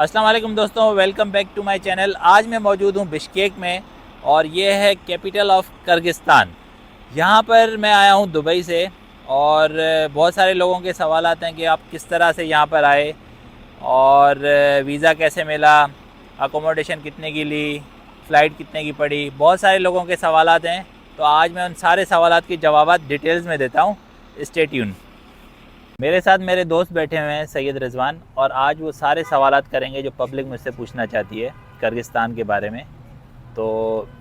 अस्सलाम वालेकुम दोस्तों, welcome back to my channel. आज मैं मौजूद हूँ बिश्केक में और ये है कैपिटल ऑफ किर्गिस्तान। यहाँ पर मैं आया हूँ दुबई से और बहुत सारे लोगों के सवाल आते हैं कि आप किस तरह से यहाँ पर आए और वीज़ा कैसे मिला, अकोमोडेशन कितने की ली, फ़्लाइट कितने की पड़ी। बहुत सारे लोगों के सवाल आते हैं, तो आज मैं उन सारे सवालात के जवाब डिटेल्स में देता हूँ। Stay tune. मेरे साथ मेरे दोस्त बैठे हुए हैं सैयद रिजवान, और आज वो सारे सवालात करेंगे जो पब्लिक मुझसे पूछना चाहती है किर्गिस्तान के बारे में। तो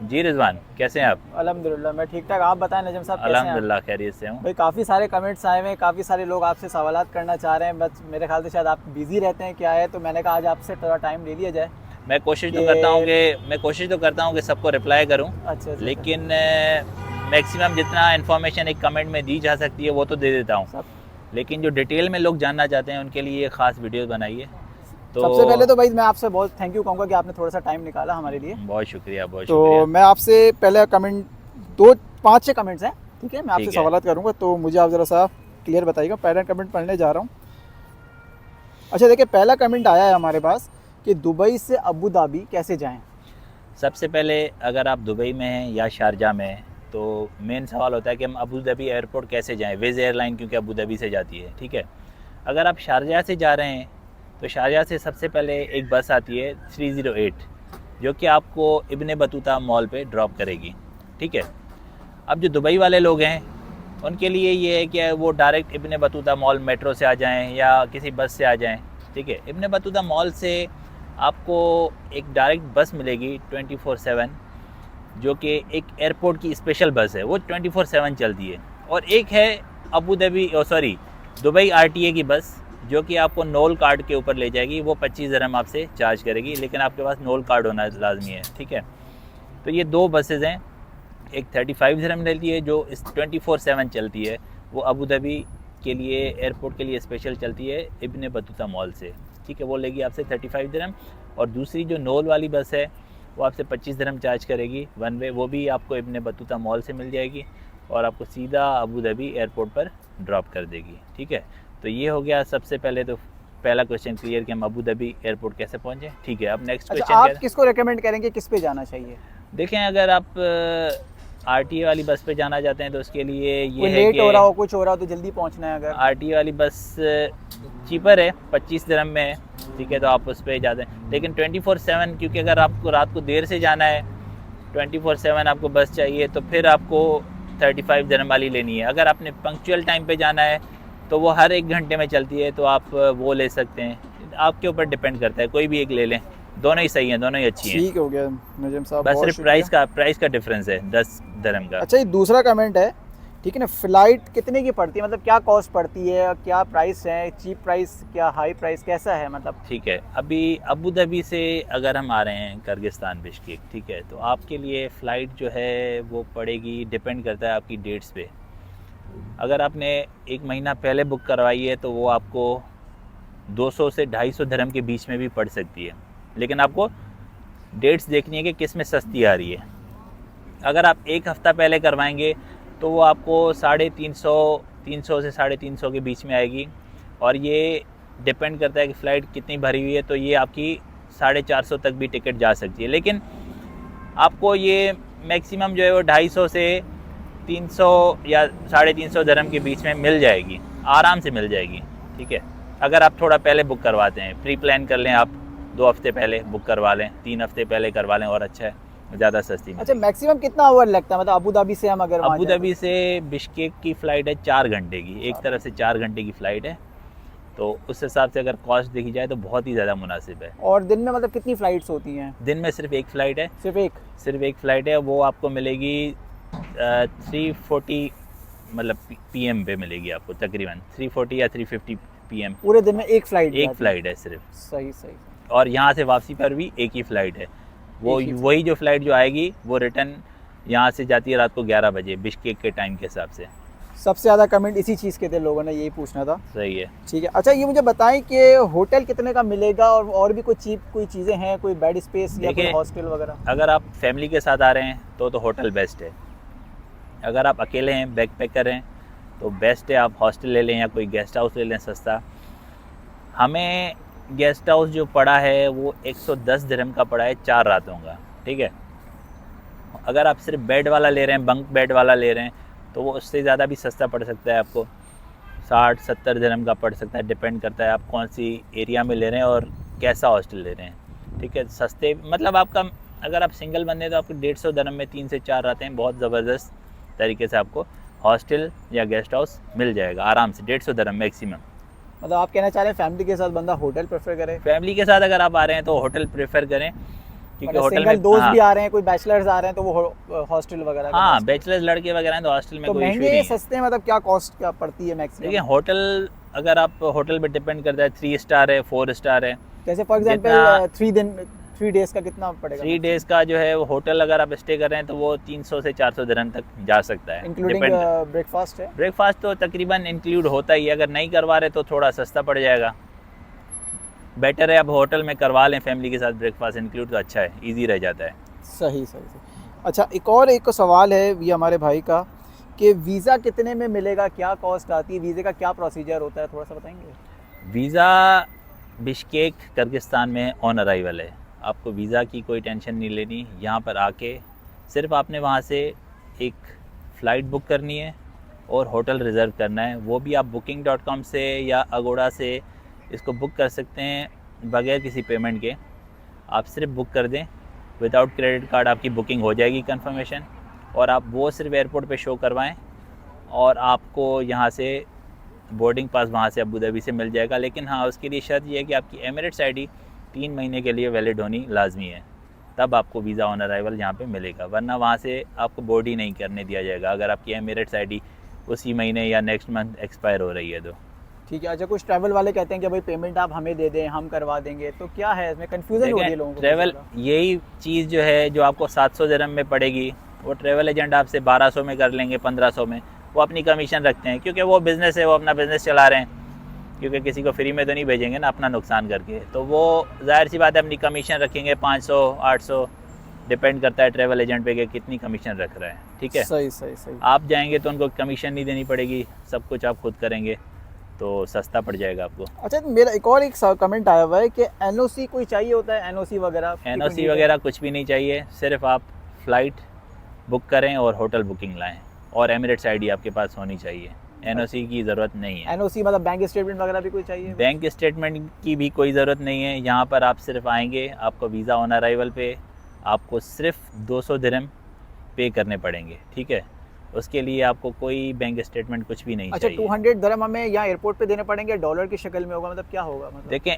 जी रिजवान, कैसे हैं आप? अल्हम्दुलिल्लाह मैं ठीक ठाक। आप बताएं नजम साहब, कैसे हैं आप? अल्हम्दुलिल्लाह खैरियत से हूँ। भाई काफ़ी सारे कमेंट्स आए हुए हैं, काफ़ी सारे लोग आपसे सवालात करना चाह रहे हैं। बस मेरे ख्याल से शायद आप बिज़ी रहते हैं, क्या है, तो मैंने कहा आज आपसे थोड़ा टाइम ले लिया जाए। मैं कोशिश तो करता हूँ कि सबको रिप्लाई करूँ, अच्छा अच्छा लेकिन मैक्सिमम जितना इन्फॉर्मेशन एक कमेंट में दी जा सकती है वो तो दे देता हूँ, सब लेकिन जो डिटेल में लोग जानना चाहते हैं उनके लिए ख़ास वीडियो बनाई है। तो सबसे पहले तो भाई मैं आपसे बहुत थैंक यू कहूँगा कि आपने थोड़ा सा टाइम निकाला हमारे लिए। बहुत शुक्रिया, बहुत तो शुक्रिया। मैं आपसे पहले कमेंट दो 5-6 कमेंट्स हैं, ठीक है, मैं आपसे ठीक है। सवालात करूँगा, तो मुझे आप ज़रा सा क्लियर बताइएगा। पहला कमेंट पढ़ने जा रहा हूँ। अच्छा देखिए, पहला कमेंट आया है हमारे पास कि दुबई से अबू धाबी कैसे जाएँ। सबसे पहले अगर आप दुबई में हैं या शारजा में हैं तो मेन सवाल होता है कि हम अबू धाबी एयरपोर्ट कैसे जाएं। विज़ एयरलाइन क्योंकि अबू धाबी से जाती है, ठीक है। अगर आप शारजा से जा रहे हैं तो शारजा से सबसे पहले एक बस आती है 308, जो कि आपको इब्ने बतूता मॉल पे ड्रॉप करेगी, ठीक है। अब जो दुबई वाले लोग हैं उनके लिए ये है कि वो direct Ibn Battuta mall metro से आ जाएं या किसी बस से आ जाएं, ठीक है। इब्ने बतूता मॉल से आपको एक डायरेक्ट बस मिलेगी 24/7, जो कि एक एयरपोर्ट की स्पेशल बस है, वो 24/7 चलती है। और एक है दुबई RTA की बस, जो कि आपको नोल कार्ड के ऊपर ले जाएगी। वो 25 दिरहम आपसे चार्ज करेगी, लेकिन आपके पास नोल कार्ड होना लाजमी है, ठीक है। तो ये दो बसेज़ हैं, एक 35 दिरहम लेती है जो इस 24/7 चलती है, वो अबू धाबी के लिए एयरपोर्ट के लिए स्पेशल चलती है इब्ने बतूता मॉल से, ठीक है। वो लेगी आपसे 35 दिरहम। और दूसरी जो नोल वाली बस है वो आपसे 25 दिरहम चार्ज करेगी वन वे, वो भी आपको इब्ने बतूता मॉल से मिल जाएगी और आपको सीधा अबू धाबी एयरपोर्ट पर ड्रॉप कर देगी, ठीक है। तो ये हो गया सबसे पहले तो पहला क्वेश्चन क्लियर कि हम अबू धाबी एयरपोर्ट कैसे पहुँचे, ठीक है। अब नेक्स्ट अच्छा, क्वेश्चन आप किसको रेकमेंड करेंगे, किस पे जाना चाहिए? देखें, अगर आप RTA वाली बस पे जाना चाहते हैं तो उसके लिए ये कोई है लेट कि हो रहा हो, कुछ हो रहा हो तो जल्दी पहुंचना है अगर। RTA वाली बस चीपर है, 25 दिरहम में है, ठीक है, तो आप उस पर जाते हैं। लेकिन 24/7, क्योंकि अगर आपको रात को देर से जाना है, 24/7 आपको बस चाहिए, तो फिर आपको 35 दिरहम वाली लेनी है। अगर आपने पंक्चुअल टाइम पे जाना है तो वो हर 1 घंटे में चलती है, तो आप वो ले सकते हैं। आपके ऊपर डिपेंड करता है, कोई भी एक ले लें, दोनों ही सही हैं, दोनों ही अच्छी हैं। ठीक हो गया नजम साहब, बस बहुत सिर्फ शुक्रिया। प्राइस का डिफरेंस है 10 दिरहम का। अच्छा, ये दूसरा कमेंट है, ठीक है ना, फ़्लाइट कितने की पड़ती है, मतलब क्या कॉस्ट पड़ती है, क्या प्राइस है, चीप प्राइस, क्या हाई प्राइस, कैसा है मतलब? ठीक है, अभी अबू धाबी से अगर हम आ रहे हैं किर्गिस्तान बिश्केक, ठीक है, तो आपके लिए फ़्लाइट जो है वो पड़ेगी, डिपेंड करता है आपकी डेट्स पे। अगर आपने 1 महीना पहले बुक करवाई है तो वो आपको 200 से 250 दिरहम के बीच में भी पड़ सकती है, लेकिन आपको डेट्स देखनी है कि किस में सस्ती आ रही है। अगर आप 1 हफ़्ता पहले करवाएंगे तो वो आपको 350 से 350 के बीच में आएगी, और ये डिपेंड करता है कि फ़्लाइट कितनी भरी हुई है, तो ये आपकी 450 तक भी टिकट जा सकती है। लेकिन आपको ये मैक्सिमम जो है वो 250 से 300 या 350 दिरहम के बीच में मिल जाएगी, आराम से मिल जाएगी, ठीक है। अगर आप थोड़ा पहले बुक करवाते हैं, प्री प्लान कर लें, आप 2 हफ़्ते पहले बुक करवा लें, 3 हफ़्ते पहले करवा लें, और अच्छा है, ज़्यादा सस्ती अच्छा, मिलेगी। मैक्सिमम कितना आवर लगता है, मतलब अबू धाबी से हम अगर वहाँ अबू जाएं धाबी से बिश्केक की फ़्लाइट है 4 घंटे की, एक तरफ से 4 घंटे की फ़्लाइट है, तो उस हिसाब से अगर कॉस्ट देखी जाए तो बहुत ही ज़्यादा मुनासिब है। और दिन में मतलब कितनी फ़्लाइट्स होती हैं? दिन में सिर्फ एक फ़्लाइट है, सिर्फ एक? सिर्फ एक फ़्लाइट है, वो आपको मिलेगी 340 मतलब PM पे मिलेगी आपको, तकरीबन 340 या 350 PM। पूरे दिन में एक फ़्लाइट एक जाती है? फ़्लाइट है सिर्फ, सही सही। और यहाँ से वापसी पर भी एक ही फ़्लाइट है। वो एक ही वही जो फ़्लाइट जो आएगी वो रिटर्न यहाँ से जाती है रात को 11 बजे बिश्केक के टाइम के हिसाब से। सबसे ज़्यादा कमेंट इसी चीज़ के थे, लोगों ने यही पूछना था। सही है। ठीक है, अच्छा ये मुझे बताएं कि होटल कितने का मिलेगा, और भी कोई चीप कोई चीज़ें हैं, कोई बेड स्पेस या कोई देखिए, हॉस्टल वगैरह? अगर आप फैमिली के साथ आ रहे हैं तो होटल बेस्ट है। अगर आप अकेले हैं, बैक पैकर हैं, तो बेस्ट है आप हॉस्टल ले लें या कोई गेस्ट हाउस ले लें सस्ता। हमें गेस्ट हाउस जो पड़ा है वो 110 दिरहम का पड़ा है 4 रातों का, ठीक है। अगर आप सिर्फ बेड वाला ले रहे हैं, बंक बेड वाला ले रहे हैं, तो वो उससे ज़्यादा भी सस्ता पड़ सकता है आपको, 60-70 दिरहम का पड़ सकता है। डिपेंड करता है आप कौन सी एरिया में ले रहे हैं और कैसा हॉस्टल ले रहे हैं, ठीक है। सस्ते मतलब आपका, अगर आप सिंगल बंदे हैं तो आपको 150 दिरहम में 3 से 4 रातें बहुत ज़बरदस्त तरीके से आपको हॉस्टल या गेस्ट हाउस मिल जाएगा आराम से, 150 दिरहम मैक्सिमम। मतलब आप कहना चाह रहे हैं फैमिली के साथ बंदा होटल प्रेफर करे? फैमिली के साथ अगर आप आ रहे हैं तो होटल प्रेफर करें, क्योंकि मतलब होटल सिंगल में दोस्त भी आ रहे हैं, कोई बैचलर्स आ रहे हैं तो वो हॉस्टल वगैरह हाँ बैचलर्स लड़के वगैरह हैं तो हॉस्टल में तो कोई इशू महंगे नहीं है। सस्ते मतलब क्या कॉस्ट क्या पड़ती है मैक्सिमम? देखिए होटल, अगर आप होटल पे डिपेंड करता है, 3 स्टार है, 4 स्टार है। जैसे फॉर जितना- एग्जांपल 3 डेज का कितना पड़ेगा? 3 डेज का जो है वो होटल अगर आप स्टे कर रहे हैं तो वो 300 से 400 दिरहम तक जा सकता है, इंक्लूडिंग ब्रेकफास्ट है? ब्रेकफास्ट तो तकरीबन इंक्लूड होता ही है, अगर नहीं करवा रहे तो थोड़ा सस्ता पड़ जाएगा। बेटर है अब होटल में करवा लें फैमिली के साथ, ब्रेकफास्ट इंक्लूड तो अच्छा है, ईजी रह जाता है। सही सही सही। अच्छा एक सवाल है ये हमारे भाई का कि वीज़ा कितने में मिलेगा, क्या कॉस्ट आती है, वीज़े का क्या प्रोसीजर होता है, थोड़ा सा बताएंगे? वीज़ा बिश्केक किर्गिस्तान में ऑन अराइवल है, आपको वीज़ा की कोई टेंशन नहीं लेनी। यहाँ पर आके सिर्फ आपने वहाँ से एक फ़्लाइट बुक करनी है और होटल रिज़र्व करना है, वो भी आप booking.com से या अगोड़ा से इसको बुक कर सकते हैं बगैर किसी पेमेंट के। आप सिर्फ बुक कर दें, विदाउट क्रेडिट कार्ड आपकी बुकिंग हो जाएगी कंफर्मेशन, और आप वो सिर्फ एयरपोर्ट पे शो करवाएं और आपको यहाँ से बोर्डिंग पास वहाँ से अबू धाबी से मिल जाएगा। लेकिन हाँ, उसके लिए शर्त यह है कि आपकी एमिरेट्स आईडी 3 महीने के लिए वैलिड होनी लाजमी है, तब आपको वीज़ा ऑन अराइवल यहाँ पे मिलेगा, वरना वहाँ से आपको बोर्ड ही नहीं करने दिया जाएगा अगर आपकी एमिरेट्स आईडी उसी महीने या नेक्स्ट मंथ एक्सपायर हो रही है तो। ठीक है। अच्छा कुछ ट्रैवल वाले कहते हैं कि भाई पेमेंट आप हमें दे दें, हम करवा देंगे, तो क्या है इसमें कंफ्यूजन हो रही है लोगों को? ट्रैवल यही चीज़ जो है जो आपको 700 दिरहम में पड़ेगी, वो ट्रैवल एजेंट आपसे 1200 में कर लेंगे, 1500 में। वो अपनी कमीशन रखते हैं क्योंकि वो बिज़नेस है, वो अपना बिज़नेस चला रहे हैं, क्योंकि किसी को फ्री में तो नहीं भेजेंगे ना अपना नुकसान करके, तो वो जाहिर सी बात है अपनी कमीशन रखेंगे 500 800, डिपेंड करता है ट्रैवल एजेंट पे कि कितनी कमीशन रख रहा है, ठीक है। सही सही सही। आप जाएंगे तो उनको कमीशन नहीं देनी पड़ेगी, सब कुछ आप खुद करेंगे तो सस्ता पड़ जाएगा आपको। अच्छा मेरा एक कमेंट आया हुआ है कि एनओसी कोई चाहिए होता है, एनओसी वगैरह? एनओसी वगैरह कुछ भी नहीं चाहिए, सिर्फ आप फ़्लाइट बुक करें और होटल बुकिंग लाएं, और एमिरेट्स आईडी आपके पास होनी चाहिए, एनओसी की ज़रूरत नहीं है। एनओसी मतलब बैंक स्टेटमेंट वगैरह भी कोई चाहिए? बैंक स्टेटमेंट की भी कोई ज़रूरत नहीं है। यहाँ पर आप सिर्फ आएंगे, आपको वीज़ा ऑन अराइवल पे आपको सिर्फ 200 दिरहम पे करने पड़ेंगे, ठीक है। उसके लिए आपको कोई बैंक स्टेटमेंट कुछ भी नहीं चाहिए। 200 दिरहम हमें यहाँ एयरपोर्ट पे देने पड़ेंगे, डॉलर की शक्ल में होगा, मतलब क्या होगा? मतलब देखें,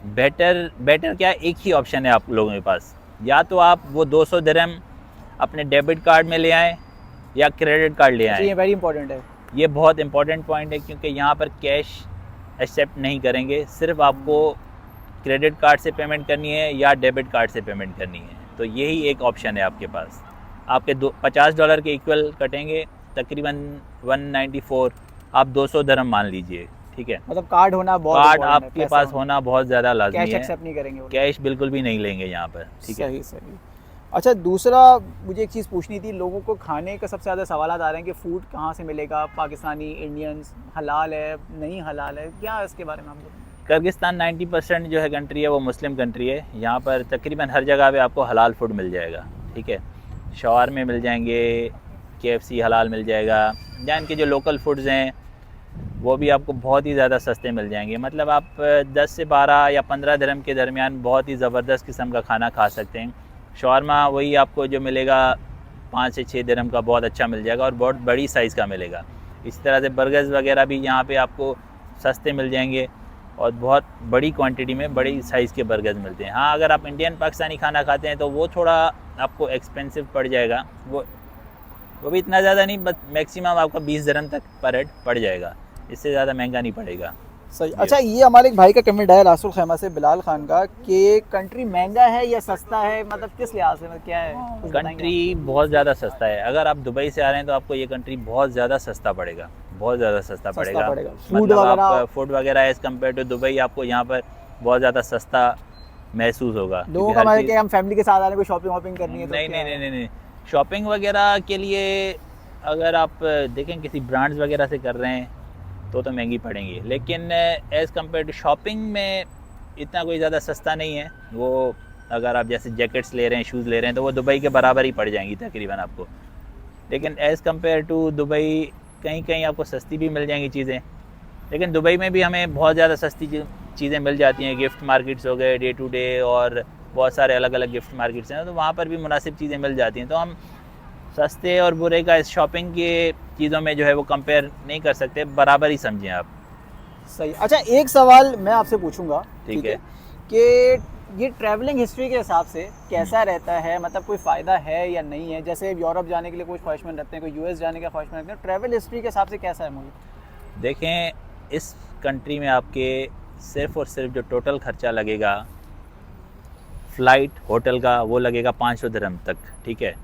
बेटर क्या, एक ही ऑप्शन है आप लोगों के पास, या तो आप वो 200 दिरहम अपने डेबिट कार्ड में ले आएँ या क्रेडिट कार्ड ले आएँ। ये वेरी इंपॉर्टेंट है, ये बहुत इंपॉर्टेंट पॉइंट है, क्योंकि यहाँ पर कैश एक्सेप्ट नहीं करेंगे, सिर्फ आपको क्रेडिट कार्ड से पेमेंट करनी है या डेबिट कार्ड से पेमेंट करनी है। तो यही एक ऑप्शन है आपके पास। आपके $50 के इक्वल कटेंगे, तकरीबन 194, आप 200 दिरहम मान लीजिए, ठीक है। मतलब कार्ड होना बहुत कार्ड important है, आपके पैसा पास होना बहुत ज़्यादा लाजमी कैश है, एक्सेप्ट नहीं करेंगे वो। कैश बिल्कुल भी नहीं लेंगे यहाँ पर, ठीक है। सही सही। अच्छा दूसरा मुझे एक चीज़ पूछनी थी, लोगों को खाने का सबसे ज़्यादा सवाल आ रहे हैं कि फ़ूड कहाँ से मिलेगा, पाकिस्तानी, इंडियंस, हलाल है नहीं हलाल है, क्या इसके बारे में आप बोलें? किर्गिस्तान 90% जो है कंट्री है वो मुस्लिम कंट्री है। यहाँ पर तकरीबन हर जगह पे आपको हलाल फूड मिल जाएगा, ठीक है। शवारमे मिल जाएंगे, KFC हलाल मिल जाएगा, या इनके जो लोकल फूड्स हैं वो भी आपको बहुत ही ज़्यादा सस्ते मिल जाएंगे। मतलब आप 10 से 12 या 15 दिरहम के दरमियान बहुत ही ज़बरदस्त किस्म का खाना खा सकते हैं। शवारमा वही आपको जो मिलेगा 5 से 6 दिरहम का बहुत अच्छा मिल जाएगा और बहुत बड़ी साइज़ का मिलेगा। इस तरह से बर्गर्स वगैरह भी यहाँ पे आपको सस्ते मिल जाएंगे और बहुत बड़ी क्वांटिटी में बड़ी साइज़ के बर्गर्स मिलते हैं। हाँ, अगर आप इंडियन पाकिस्तानी खाना खाते हैं तो वो थोड़ा आपको एक्सपेंसिव पड़ जाएगा, वो भी इतना ज़्यादा नहीं, बस मैक्सिमम आपका 20 दिरहम तक पर हेड पड़ जाएगा, इससे ज़्यादा महंगा नहीं पड़ेगा। सही। अच्छा ये हमारे एक भाई का कमेंट आया रासुल खैमा से, बिलाल खान का, कि कंट्री महंगा है या सस्ता है, मतलब किस लिहाज से, मतलब क्या है? कुछ बताएंगे कंट्री बहुत ज़्यादा सस्ता है। अगर आप दुबई से आ रहे हैं तो आपको ये कंट्री बहुत ज़्यादा सस्ता पड़ेगा, बहुत ज़्यादा सस्ता पड़ेगा। फूड मतलब वगैरह? आप फूड वगैरह एज़ कम्पेयर टू दुबई आपको यहाँ पर बहुत ज़्यादा सस्ता महसूस होगा। लोगों का मतलब कि हम फैमिली के साथ आ रहे हैं, कोई शॉपिंग वॉपिंग करनी है तो नहीं क्या नहीं है? नहीं नहीं, शॉपिंग वगैरह के लिए अगर आप देखें किसी ब्रांड्स वगैरह से कर रहे हैं तो महंगी पड़ेंगी, लेकिन एज़ कम्पेयर टू शॉपिंग में इतना कोई ज़्यादा सस्ता नहीं है वो। अगर आप जैसे जैकेट्स ले रहे हैं, शूज़ ले रहे हैं, तो वो दुबई के बराबर ही पड़ जाएंगी तकरीबन आपको। लेकिन एज़ कम्पेयर टू दुबई कहीं कहीं आपको सस्ती भी मिल जाएंगी चीज़ें। लेकिन दुबई में भी हमें बहुत ज़्यादा सस्ती चीज़ें मिल जाती हैं। गिफ्ट मार्केट्स हो गए, डे टू डे, और बहुत सारे अलग अलग गिफ्ट मार्केट्स हैं, तो वहाँ पर भी मुनासिब चीज़ें मिल जाती हैं। तो हम सस्ते और बुरे का इस शॉपिंग के चीज़ों में जो है वो कंपेयर नहीं कर सकते, बराबर ही समझें आप। सही। अच्छा, एक सवाल मैं आपसे पूछूंगा, ठीक है। कि ये ट्रैवलिंग हिस्ट्री के हिसाब से कैसा रहता है, मतलब कोई फ़ायदा है या नहीं है? जैसे यूरोप जाने के लिए कुछ ख्वाहिशमंद रखते हैं, कोई यूएस जाने का ख्वाहिशमंद रखते हैं, ट्रैवल हिस्ट्री के हिसाब से कैसा है मुझे? देखें, इस कंट्री में आपके सिर्फ़ और सिर्फ जो टोटल ख़र्चा लगेगा फ़्लाइट, होटल का, वो लगेगा 500 दिरहम तक, ठीक है।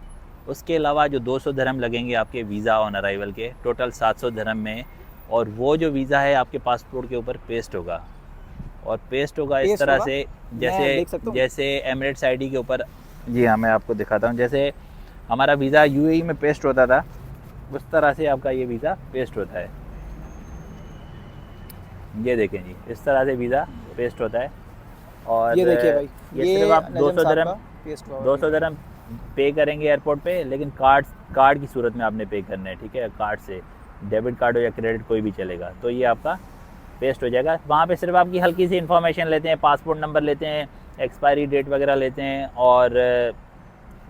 उसके अलावा जो 200 दिरहम लगेंगे आपके वीज़ा ऑन अराइवल के, टोटल 700 दिरहम में। और वो जो वीज़ा है आपके पासपोर्ट के ऊपर पेस्ट होगा, और पेस्ट होगा इस पेस्ट तरह होगा? से मैं देख सकता हूँ? जैसे एमिरेट्स आईडी के ऊपर। जी हाँ, मैं आपको दिखाता हूँ। जैसे हमारा वीज़ा यूएई में पेस्ट होता था, उस तरह से आपका ये वीज़ा पेस्ट होता है। ये देखें जी, इस तरह से वीज़ा पेस्ट होता है। और ये देखिए भाई, ये सिर्फ आप नजम 200 साहब दिरहम का पेस्ट हुआ हुआ 200 दिरहम पे करेंगे एयरपोर्ट पे, लेकिन कार्ड की सूरत में आपने पे करना है, ठीक है। कार्ड से, डेबिट कार्ड हो या क्रेडिट, कोई भी चलेगा। तो ये आपका पेस्ट हो जाएगा। वहाँ पे सिर्फ आपकी हल्की सी इन्फॉर्मेशन लेते हैं, पासपोर्ट नंबर लेते हैं, एक्सपायरी डेट वगैरह लेते हैं, और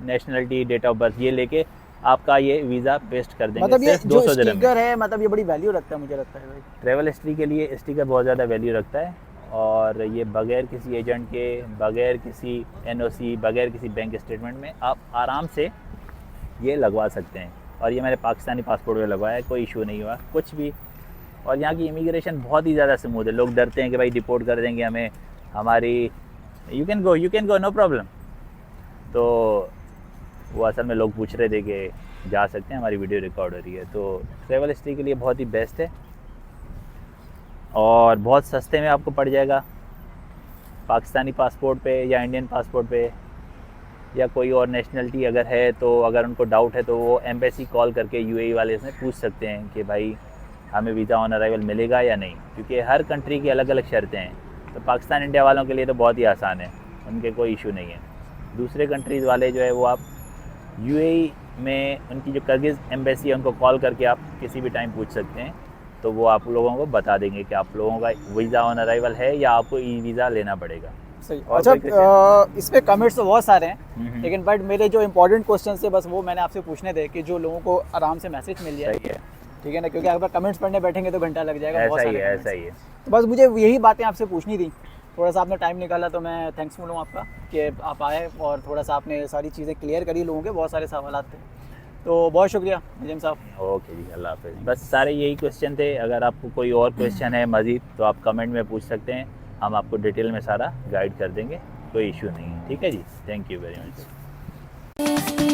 नेशनलिटी, डेट ऑफ बर्थ, ये लेके आपका ये वीज़ा पेस्ट कर देंगे। मतलब ये सिर्फ जो 200 दिरहम में। स्टिकर है, मतलब ये बड़ी वैल्यू रखता है, मुझे लगता है भाई। ट्रैवल हिस्ट्री के लिए स्टिकर बहुत ज़्यादा वैल्यू रखता है, और ये बगैर किसी एजेंट के, बगैर किसी एनओसी, बगैर किसी बैंक स्टेटमेंट में आप आराम से ये लगवा सकते हैं। और ये मैंने पाकिस्तानी पासपोर्ट में लगवाया है, कोई इशू नहीं हुआ कुछ भी। और यहाँ की इमिग्रेशन बहुत ही ज़्यादा स्मूथ है। लोग डरते हैं कि भाई डिपोर्ट कर देंगे हमें, हमारी you can go no problem. तो वो असल में लोग पूछ रहे थे कि जा सकते हैं, हमारी वीडियो रिकॉर्ड हो रही है। तो ट्रैवल हिस्ट्री के लिए बहुत ही बेस्ट है, और बहुत सस्ते में आपको पड़ जाएगा। पाकिस्तानी पासपोर्ट पे या इंडियन पासपोर्ट पे या कोई और नेशनलिटी अगर है, तो अगर उनको डाउट है तो वो एम्बेसी कॉल करके यूएई वाले से पूछ सकते हैं कि भाई हमें वीज़ा ऑन अराइवल मिलेगा या नहीं, क्योंकि हर कंट्री की अलग अलग शर्तें हैं। तो पाकिस्तान इंडिया वालों के लिए तो बहुत ही आसान है, उनके कोई इशू नहीं है। दूसरे कंट्रीज़ वाले जो है वो आप यूएई में उनकी जो किर्गिज़ एम्बेसी है उनको कॉल करके आप किसी भी टाइम पूछ सकते हैं, तो वो आप लोगों को बता देंगे कि आप लोगों का वीज़ा ऑन अराइवल है या आपको ई वीज़ा लेना पड़ेगा। सही। और अच्छा, कोई question? इस पे कमेंट्स तो बहुत सारे हैं, लेकिन बट मेरे जो इंपॉर्टेंट क्वेश्चन थे बस वो मैंने आपसे पूछने थे, कि जो लोगों को आराम से मैसेज मिल जाए। सही है, ठीक है ना, क्योंकि अगर कमेंट्स पढ़ने बैठेंगे तो घंटा लग जाएगा, बहुत ऐसा ही सारे है, comments। ऐसा ही है। तो बस मुझे यही बातें आपसे पूछनी थी। थोड़ा सा आपने टाइम निकाला तो मैं थैंक्सफुल हूँ आपका कि आप आए और थोड़ा सा आपने सारी चीज़ें क्लियर करी। लोगों के बहुत सारे सवाल थे, तो बहुत शुक्रिया नजीम साहब। ओके जी, अल्लाह हाफ़िज़। बस सारे यही क्वेश्चन थे। अगर आपको कोई और क्वेश्चन है मज़ीद तो आप कमेंट में पूछ सकते हैं, हम आपको डिटेल में सारा गाइड कर देंगे, कोई इशू नहीं है। ठीक है जी, थैंक यू वेरी मच।